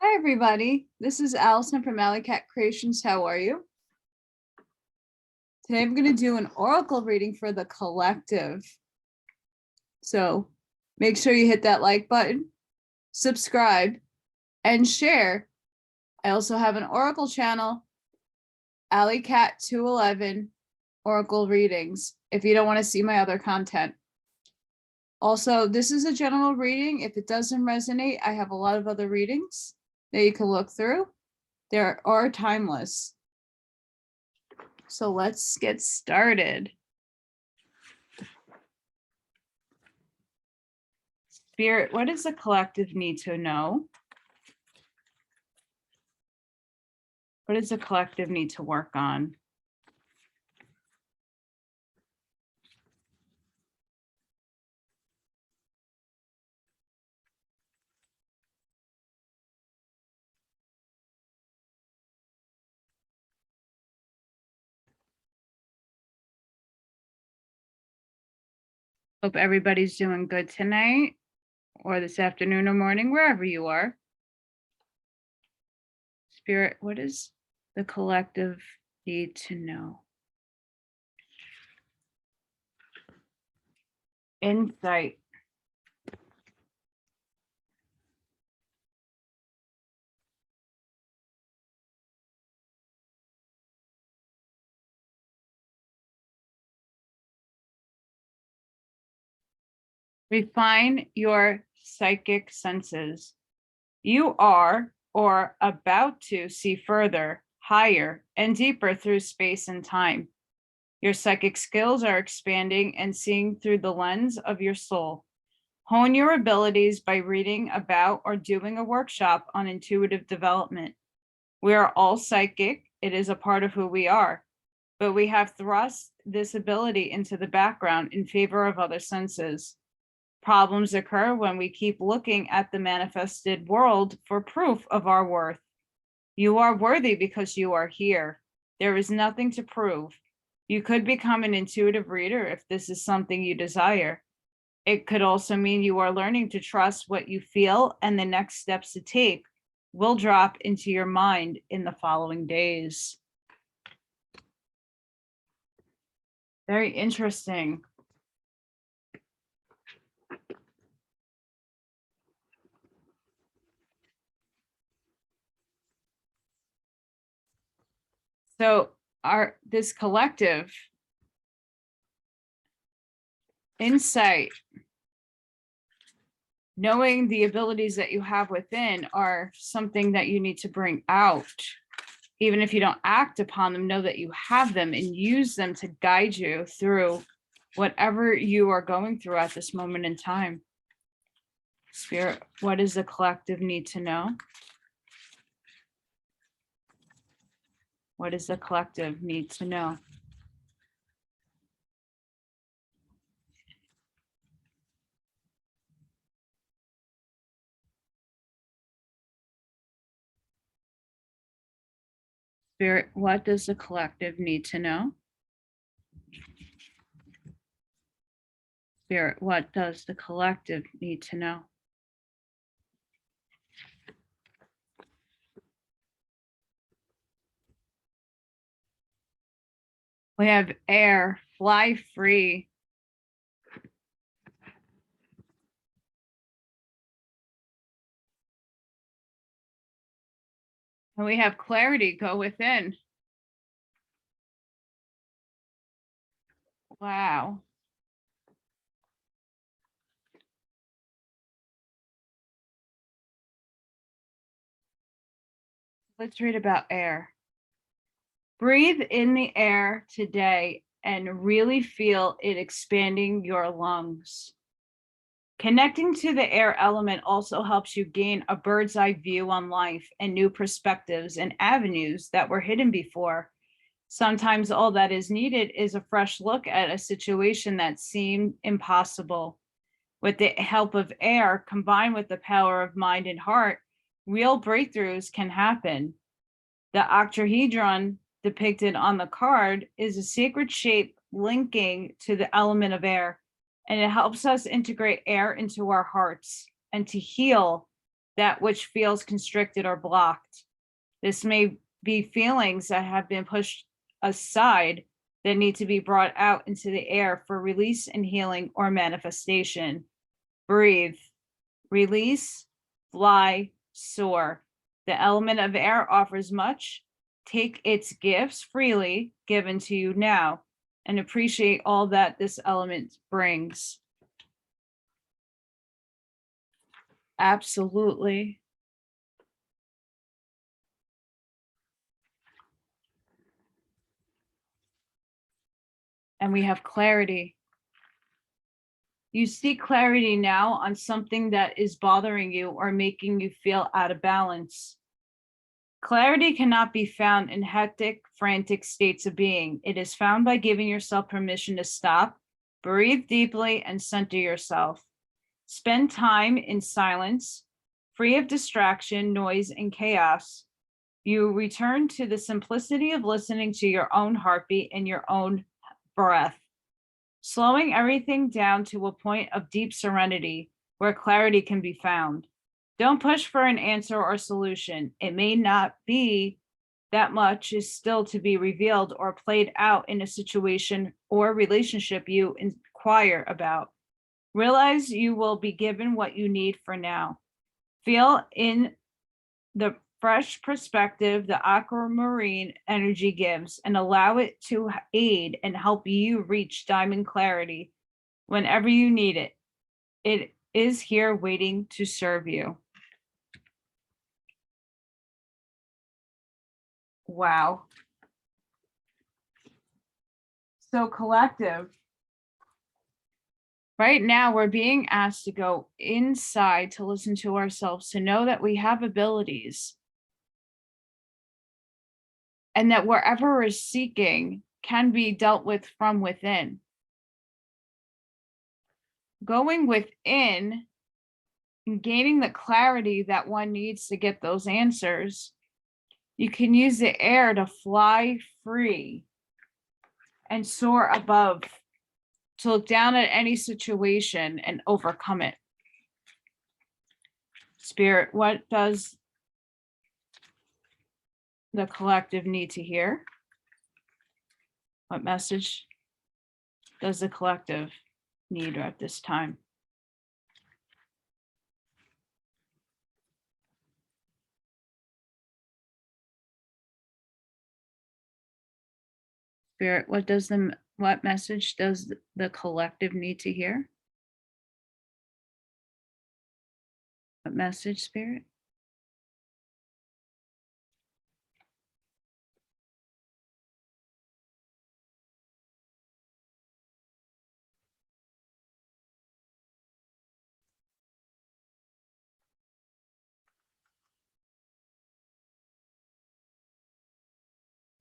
Hi, everybody. This is Allison from Allykatkreations. How are you? Today, I'm going to do an oracle reading for the collective. So make sure you hit that like button, subscribe, and share. I also have an oracle channel, AllyKat211 Oracle Readings, if you don't want to see my other content. Also, this is a general reading. If it doesn't resonate, I have a lot of other readings that you can look through. There are timeless. So let's get started. Spirit, what does the collective need to know? What does the collective need to work on? Hope everybody's doing good tonight or this afternoon or morning, wherever you are. Spirit, what does the collective need to know? Insight. Refine your psychic senses. You are or about to see further, higher, and deeper through space and time. Your psychic skills are expanding and seeing through the lens of your soul. Hone your abilities by reading about or doing a workshop on intuitive development. We are all psychic. It is a part of who we are, but we have thrust this ability into the background in favor of other senses. Problems occur when we keep looking at the manifested world for proof of our worth. You are worthy because you are here. There is nothing to prove. You could become an intuitive reader if this is something you desire. It could also mean you are learning to trust what you feel, and the next steps to take will drop into your mind in the following days. Very interesting. So this collective insight, knowing the abilities that you have within are something that you need to bring out. Even if you don't act upon them, know that you have them and use them to guide you through whatever you are going through at this moment in time. Spirit, what does the collective need to know? What does the collective need to know? Spirit, what does the collective need to know? Spirit, what does the collective need to know? We have air, fly free. And we have clarity, go within. Wow. Let's read about air. Breathe in the air today and really feel it expanding your lungs. Connecting to the air element also helps you gain a bird's eye view on life and new perspectives and avenues that were hidden before. Sometimes all that is needed is a fresh look at a situation that seemed impossible. With the help of air combined with the power of mind and heart, real breakthroughs can happen. The octahedron depicted on the card is a sacred shape linking to the element of air, and it helps us integrate air into our hearts and to heal that which feels constricted or blocked. This may be feelings that have been pushed aside that need to be brought out into the air for release and healing or manifestation. Breathe, release, fly, soar. The element of air offers much. Take its gifts freely given to you now and appreciate all that this element brings. Absolutely. And we have clarity. You see clarity now on something that is bothering you or making you feel out of balance. Clarity cannot be found in hectic, frantic states of being. It is found by giving yourself permission to stop, breathe deeply, and center yourself. Spend time in silence, free of distraction, noise, and chaos. You return to the simplicity of listening to your own heartbeat and your own breath, slowing everything down to a point of deep serenity where clarity can be found. Don't push for an answer or solution. It may not be that much is still to be revealed or played out in a situation or relationship you inquire about. Realize you will be given what you need for now. Feel in the fresh perspective the aquamarine energy gives and allow it to aid and help you reach diamond clarity whenever you need it. It is here waiting to serve you. Wow. So collective. Right now, we're being asked to go inside to listen to ourselves, to know that we have abilities and that wherever we're seeking can be dealt with from within. Going within and gaining the clarity that one needs to get those answers, you can use the air to fly free and soar above, to look down at any situation and overcome it. Spirit, what does the collective need to hear? What message does the collective need at this time? Spirit, what message does the collective need to hear? What message, Spirit?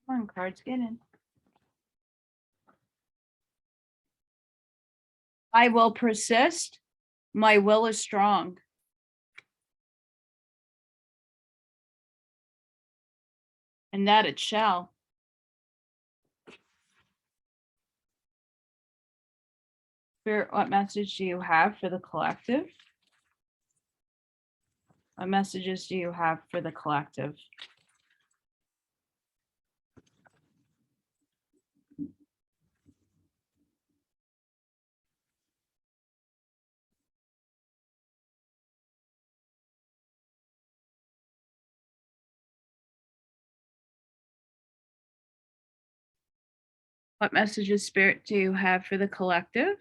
Come on, cards, get in. I will persist. My will is strong. And that it shall. Spirit, what message do you have for the collective? What messages do you have for the collective? What messages, Spirit, do you have for the collective?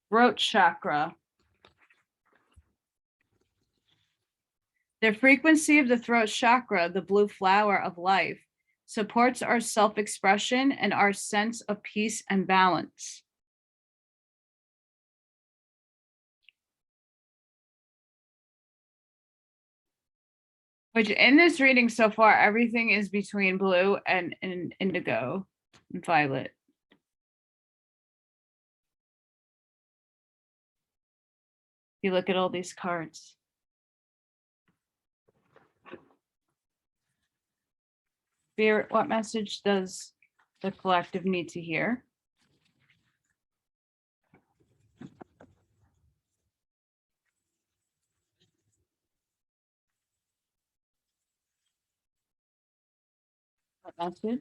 Throat chakra. The frequency of the throat chakra, the blue flower of life, supports our self-expression and our sense of peace and balance. Which in this reading so far, everything is between blue and indigo and violet. You look at all these cards. Spirit, what message does the collective need to hear? Message.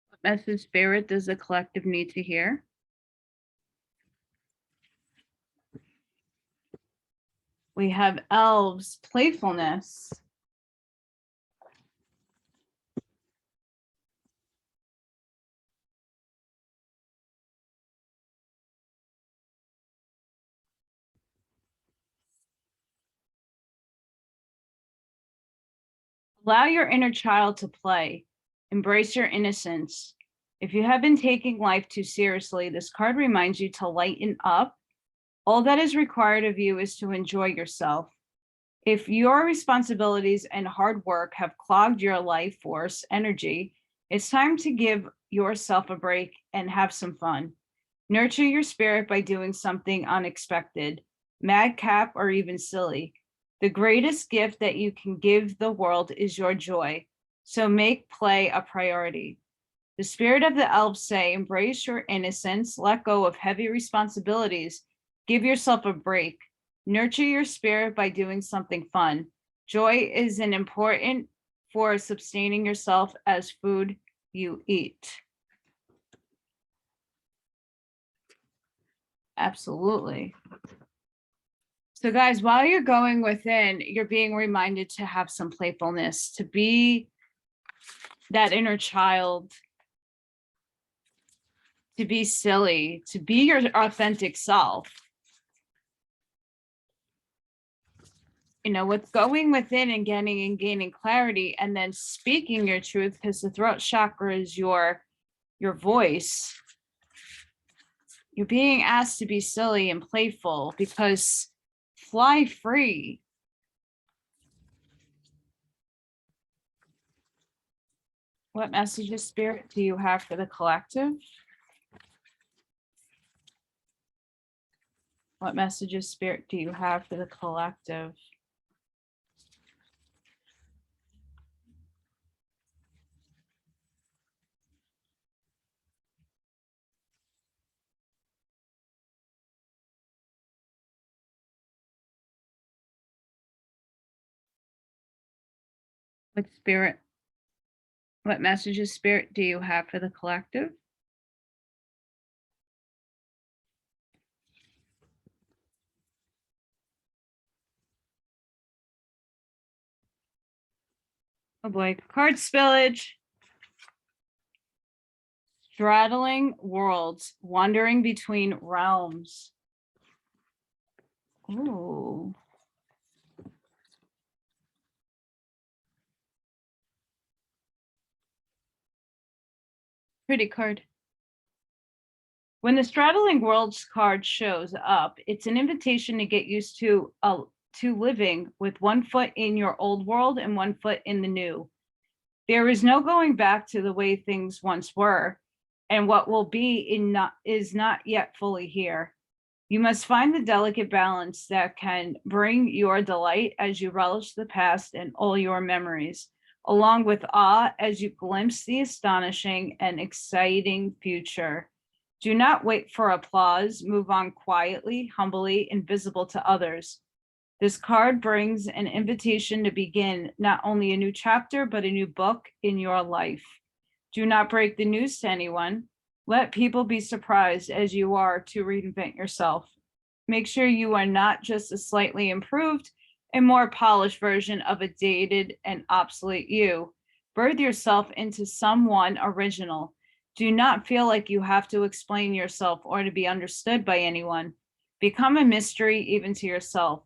What message spirit does the collective need to hear? We have elves, playfulness. Allow your inner child to play. Embrace your innocence. If you have been taking life too seriously, this card reminds you to lighten up. All that is required of you is to enjoy yourself. If your responsibilities and hard work have clogged your life force energy, it's time to give yourself a break and have some fun. Nurture your spirit by doing something unexpected, madcap, or even silly. The greatest gift that you can give the world is your joy. So make play a priority. The spirit of the elves say, embrace your innocence, let go of heavy responsibilities, give yourself a break, nurture your spirit by doing something fun. Joy is an important for sustaining yourself as food you eat. Absolutely. So guys, while you're going within, you're being reminded to have some playfulness, to be that inner child, to be silly, to be your authentic self. You know, with going within and gaining clarity and then speaking your truth, because the throat chakra is your voice. You're being asked to be silly and playful because fly free. What messages, spirit, do you have for the collective? What messages, spirit, do you have for the collective? What messages, spirit, do you have for the collective? Oh boy, card spillage. Straddling worlds, wandering between realms. Ooh. Pretty card. When the Straddling Worlds card shows up, it's an invitation to get used to living with one foot in your old world and one foot in the new. There is no going back to the way things once were, and what will be is not yet fully here. You must find the delicate balance that can bring your delight as you relish the past and all your memories, along with awe as you glimpse the astonishing and exciting future. Do not wait for applause. Move on quietly, humbly, invisible to others. This card brings an invitation to begin not only a new chapter, but a new book in your life. Do not break the news to anyone. Let people be surprised as you are to reinvent yourself. Make sure you are not just a slightly improved and more polished version of a dated and obsolete you. Birth yourself into someone original. Do not feel like you have to explain yourself or to be understood by anyone. Become a mystery even to yourself.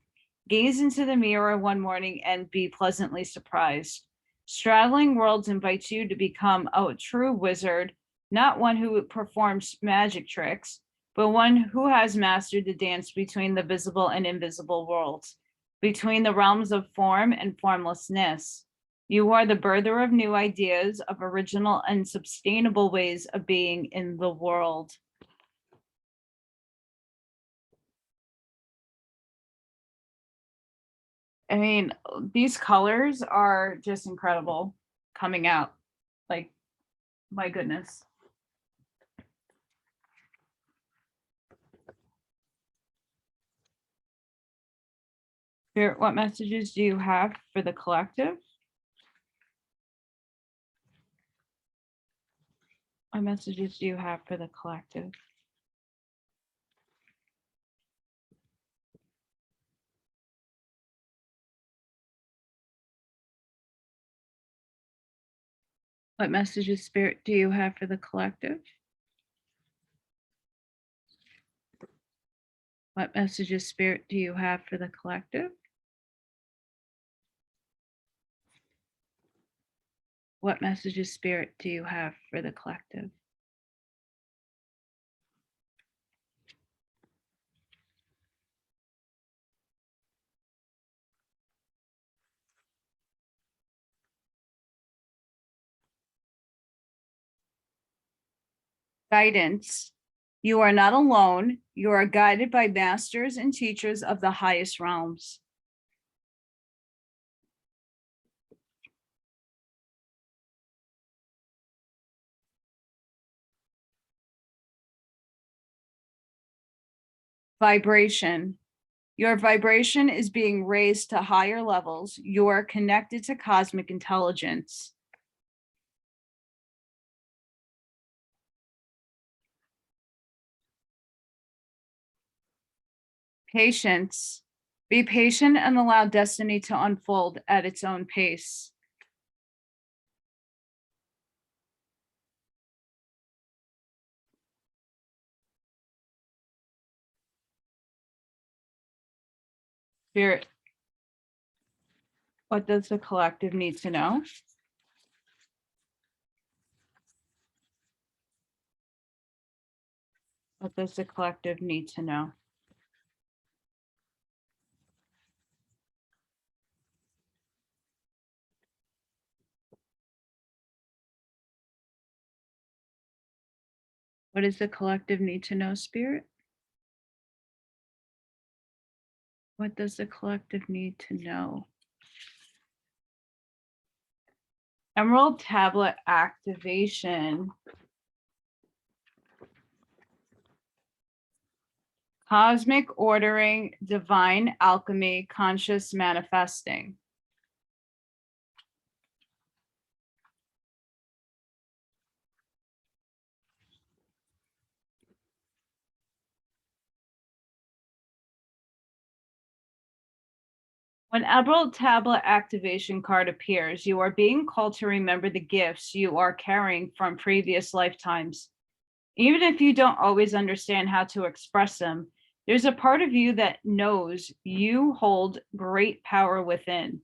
Gaze into the mirror one morning and be pleasantly surprised. Straddling Worlds invites you to become a true wizard, not one who performs magic tricks, but one who has mastered the dance between the visible and invisible worlds, between the realms of form and formlessness. You are the birther of new ideas, of original and sustainable ways of being in the world. I mean, these colors are just incredible coming out. Like, my goodness. Spirit, what messages do you have for the collective? What messages do you have for the collective? What messages, Spirit, do you have for the collective? What messages, Spirit, do you have for the collective? What messages, Spirit, do you have for the collective? Guidance. You are not alone. You are guided by masters and teachers of the highest realms. Vibration. Your vibration is being raised to higher levels. You are connected to cosmic intelligence. Patience. Be patient and allow destiny to unfold at its own pace. Spirit, what does the collective need to know? What does the collective need to know? What does the collective need to know, Spirit? What does the collective need to know? Emerald tablet activation. Cosmic ordering, divine alchemy, conscious manifesting. When Emerald Tablet activation card appears, you are being called to remember the gifts you are carrying from previous lifetimes. Even if you don't always understand how to express them, there's a part of you that knows you hold great power within.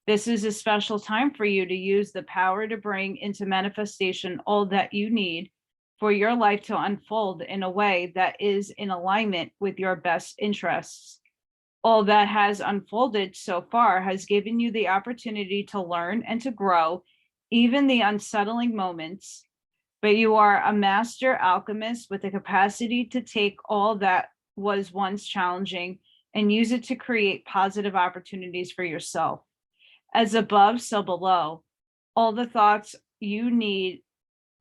This is a special time for you to use the power to bring into manifestation all that you need for your life to unfold in a way that is in alignment with your best interests. All that has unfolded so far has given you the opportunity to learn and to grow, even the unsettling moments. But you are a master alchemist with the capacity to take all that was once challenging and use it to create positive opportunities for yourself. As above, so below. All the thoughts you need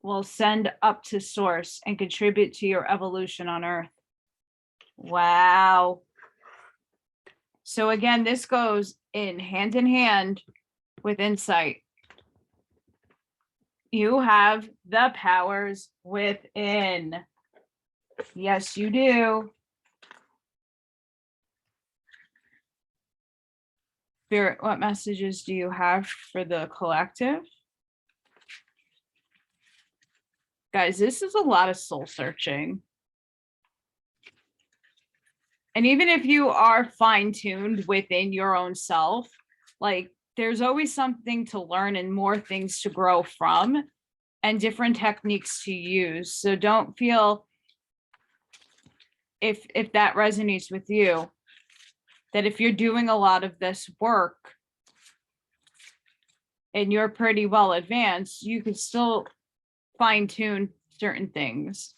will send up to source and contribute to your evolution on Earth. Wow. So again, this goes in hand with insight. You have the powers within. Yes, you do. Spirit, what messages do you have for the collective? Guys, this is a lot of soul searching. And even if you are fine-tuned within your own self, like there's always something to learn and more things to grow from and different techniques to use. So don't feel, if that resonates with you, that if you're doing a lot of this work and you're pretty well advanced, you could still fine-tune certain things.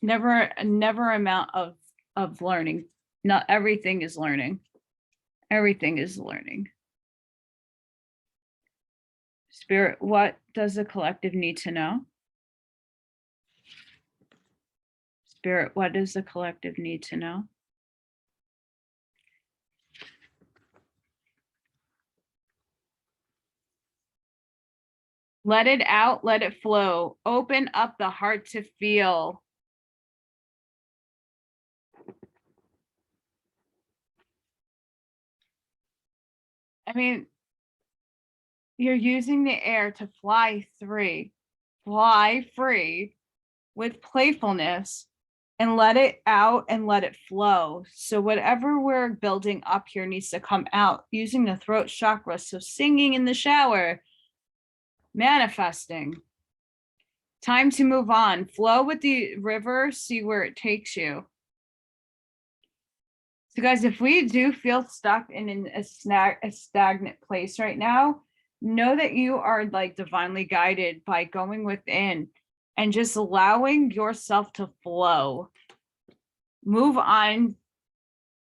Never amount of learning. Not everything is learning. Everything is learning. Spirit, what does the collective need to know? Spirit, what does the collective need to know? Let it out, let it flow. Open up the heart to feel. I mean, you're using the air to fly free with playfulness, and let it out and let it flow. So whatever we're building up here needs to come out using the throat chakra. So singing in the shower, manifesting. Time to move on. Flow with the river, see where it takes you. So guys, if we do feel stuck in a stagnant place right now, know that you are like divinely guided by going within and just allowing yourself to flow. Move on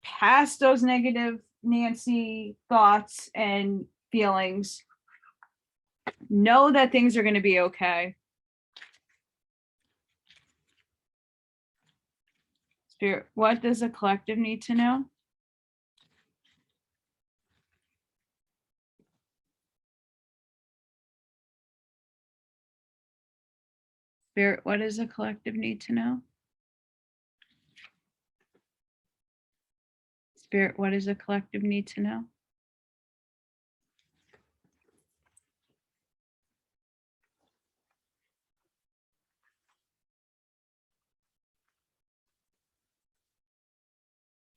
past those negative Nancy thoughts and feelings. Know that things are going to be okay. Spirit, what does the collective need to know? Spirit, what does the collective need to know? Spirit, what does the collective need to know?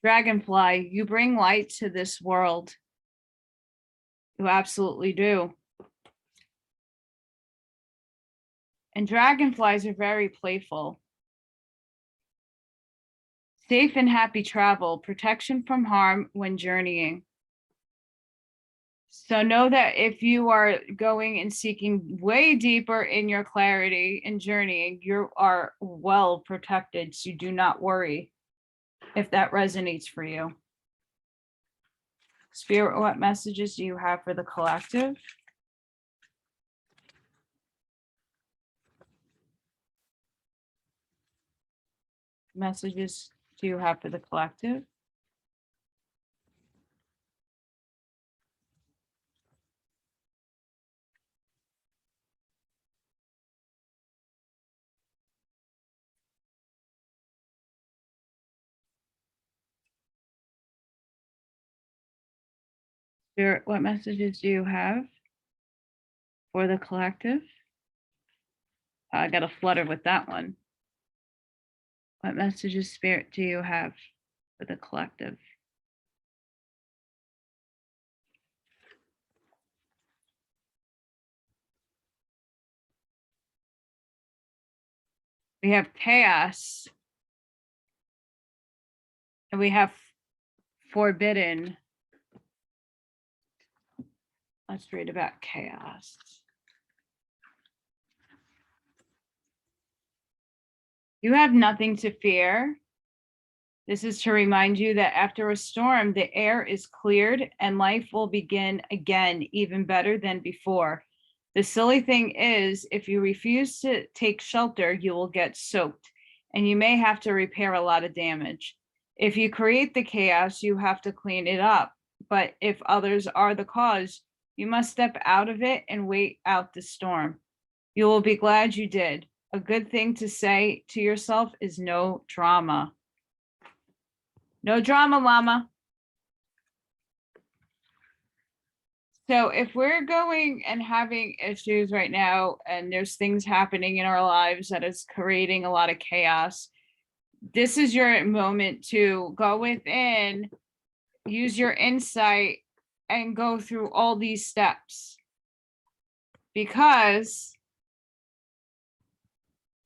Dragonfly, you bring light to this world. You absolutely do. And dragonflies are very playful. Safe and happy travel, protection from harm when journeying. So know that if you are going and seeking way deeper in your clarity and journeying, you are well protected. So do not worry if that resonates for you. Spirit, what messages do you have for the collective? Messages do you have for the collective? Spirit, what messages do you have for the collective? I got a flutter with that one. What messages, Spirit, do you have for the collective? We have chaos. And we have forbidden. Let's read about chaos. You have nothing to fear. This is to remind you that after a storm, the air is cleared and life will begin again, even better than before. The silly thing is, if you refuse to take shelter, you will get soaked and you may have to repair a lot of damage. If you create the chaos, you have to clean it up. But if others are the cause, you must step out of it and wait out the storm. You will be glad you did. A good thing to say to yourself is no drama. No drama, mama. So if we're going and having issues right now and there's things happening in our lives that is creating a lot of chaos, this is your moment to go within, use your insight, and go through all these steps. Because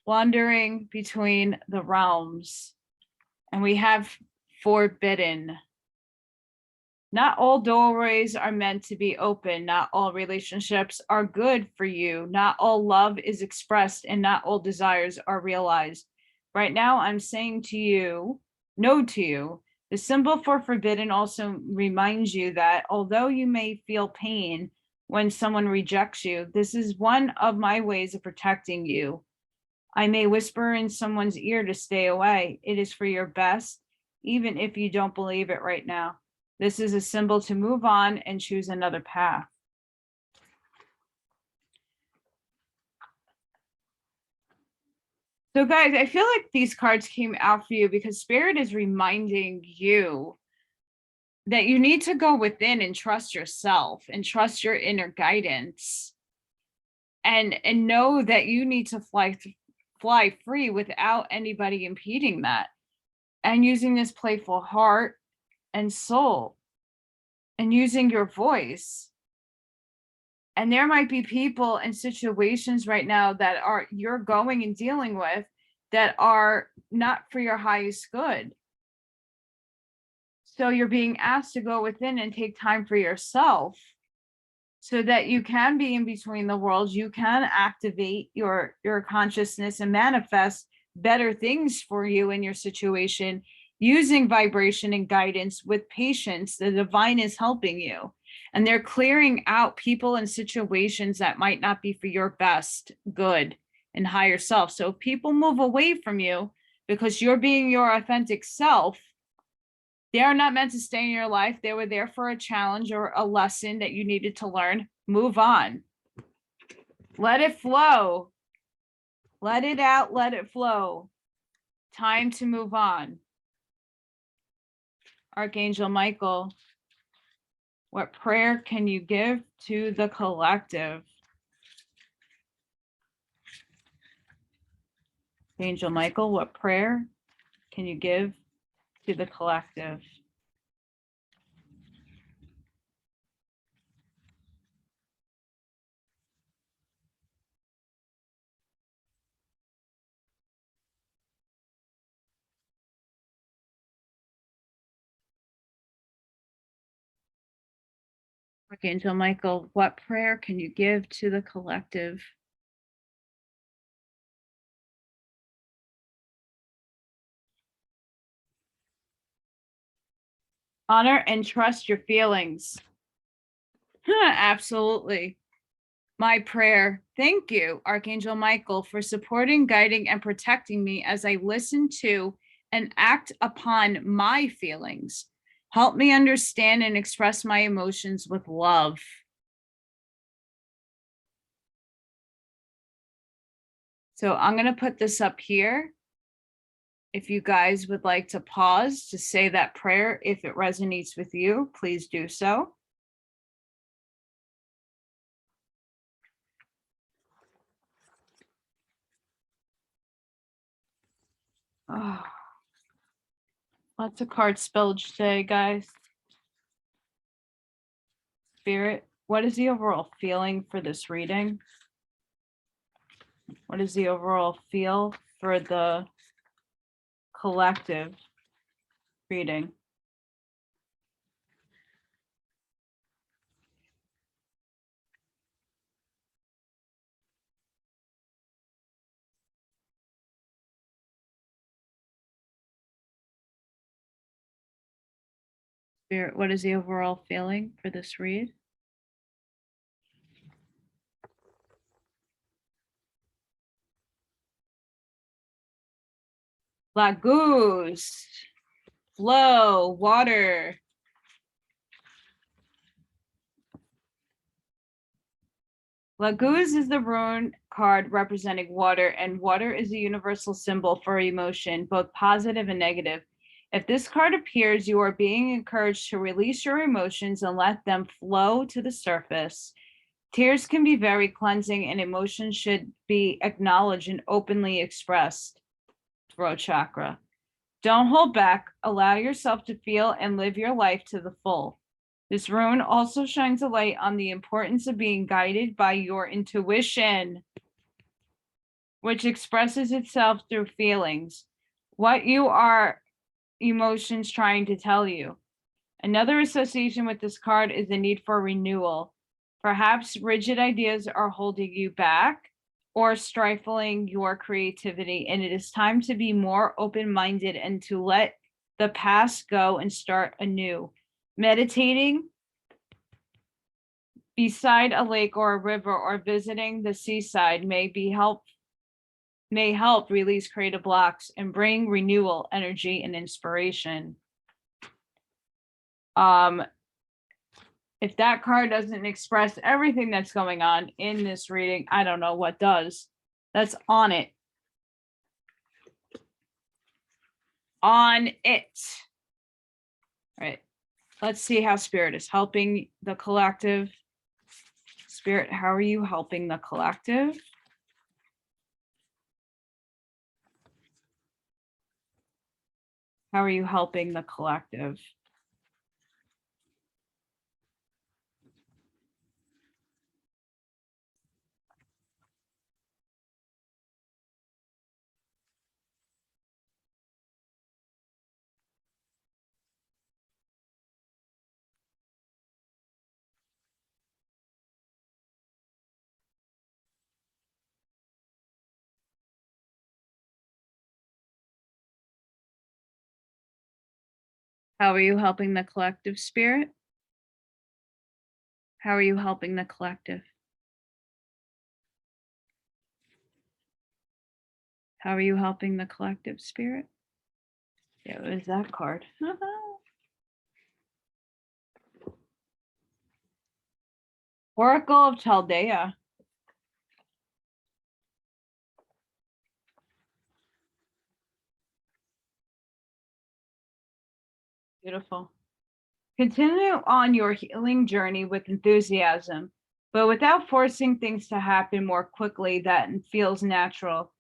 wandering between the realms, and we have forbidden. Not all doorways are meant to be open. Not all relationships are good for you. Not all love is expressed and not all desires are realized. Right now, I'm saying to you, no to you. The symbol for forbidden also reminds you that although you may feel pain when someone rejects you, this is one of my ways of protecting you. I may whisper in someone's ear to stay away. It is for your best, even if you don't believe it right now. This is a symbol to move on and choose another path. So guys, I feel like these cards came out for you because Spirit is reminding you that you need to go within and trust yourself and trust your inner guidance and know that you need to fly free without anybody impeding that, and using this playful heart and soul and using your voice. And there might be people and situations right now that you're going and dealing with that are not for your highest good. So you're being asked to go within and take time for yourself so that you can be in between the worlds. You can activate your consciousness and manifest better things for you in your situation using vibration and guidance with patience. The divine is helping you, and they're clearing out people and situations that might not be for your best good and higher self. So if people move away from you because you're being your authentic self, they are not meant to stay in your life. They were there for a challenge or a lesson that you needed to learn. Move on. Let it flow. Let it out. Let it flow. Time to move on. Archangel Michael, what prayer can you give to the collective? Angel Michael, what prayer can you give to the collective? Archangel Michael, what prayer can you give to the collective? Honor and trust your feelings. Absolutely. My prayer. Thank you, Archangel Michael, for supporting, guiding, and protecting me as I listen to and act upon my feelings. Help me understand and express my emotions with love. So I'm going to put this up here. If you guys would like to pause to say that prayer, if it resonates with you, please do so. Oh, lots of cards spelled today, guys. Spirit, what is the overall feeling for this reading? What is the overall feel for the collective reading? Spirit, what is the overall feeling for this read? Lagoose, flow, water. Lagoose is the rune card representing water, and water is a universal symbol for emotion, both positive and negative. If this card appears, you are being encouraged to release your emotions and let them flow to the surface. Tears can be very cleansing, and emotions should be acknowledged and openly expressed. Throat chakra. Don't hold back. Allow yourself to feel and live your life to the full. This rune also shines a light on the importance of being guided by your intuition, which expresses itself through feelings. What you are emotions trying to tell you. Another association with this card is the need for renewal. Perhaps rigid ideas are holding you back or stifling your creativity, and it is time to be more open-minded and to let the past go and start anew. Meditating beside a lake or a river or visiting the seaside may be helpful. may help release creative blocks and bring renewal, energy, and inspiration. If that card doesn't express everything that's going on in this reading, I don't know what does. That's on it. On it. All right. Let's see how Spirit is helping the collective. Spirit, how are you helping the collective? How are you helping the collective? How are you helping the collective, Spirit? How are you helping the collective? How are you helping the collective, Spirit? Yeah, it was that card. Oracle of Chaldea. Beautiful. Continue on your healing journey with enthusiasm, but without forcing things to happen more quickly than feels natural.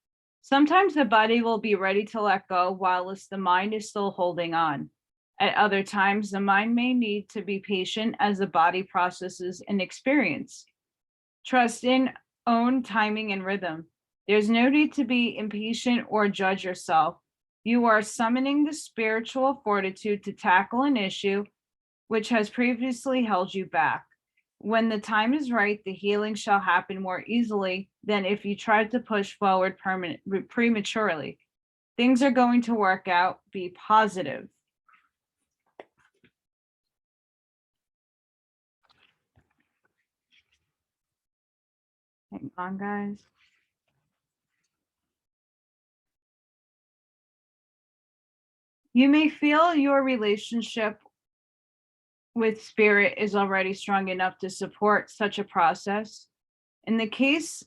Sometimes the body will be ready to let go whilst the mind is still holding on. At other times, the mind may need to be patient as the body processes an experience. Trust in own timing and rhythm. There's no need to be impatient or judge yourself. You are summoning the spiritual fortitude to tackle an issue which has previously held you back. When the time is right, the healing shall happen more easily than if you tried to push forward prematurely. Things are going to work out. Be positive. Hang on, guys. You may feel your relationship with Spirit is already strong enough to support such a process. In the case,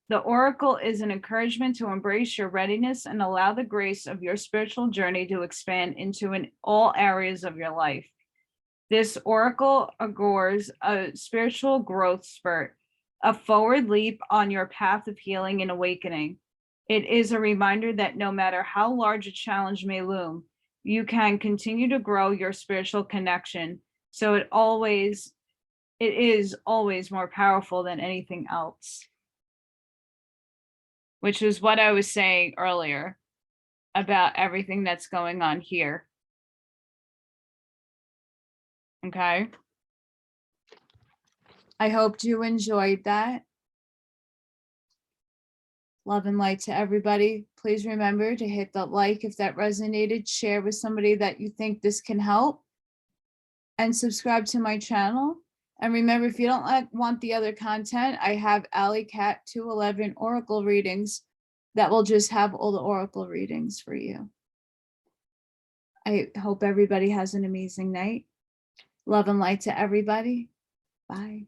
the oracle is an encouragement to embrace your readiness and allow the grace of your spiritual journey to expand into all areas of your life. This oracle augurs a spiritual growth spurt, a forward leap on your path of healing and awakening. It is a reminder that no matter how large a challenge may loom, you can continue to grow your spiritual connection. So it is always more powerful than anything else. Which is what I was saying earlier about everything that's going on here. Okay. I hoped you enjoyed that. Love and light to everybody. Please remember to hit the like if that resonated, share with somebody that you think this can help, and subscribe to my channel. And remember, if you don't want the other content, I have AllyKat211 Oracle readings that will just have all the Oracle readings for you. I hope everybody has an amazing night. Love and light to everybody. Bye.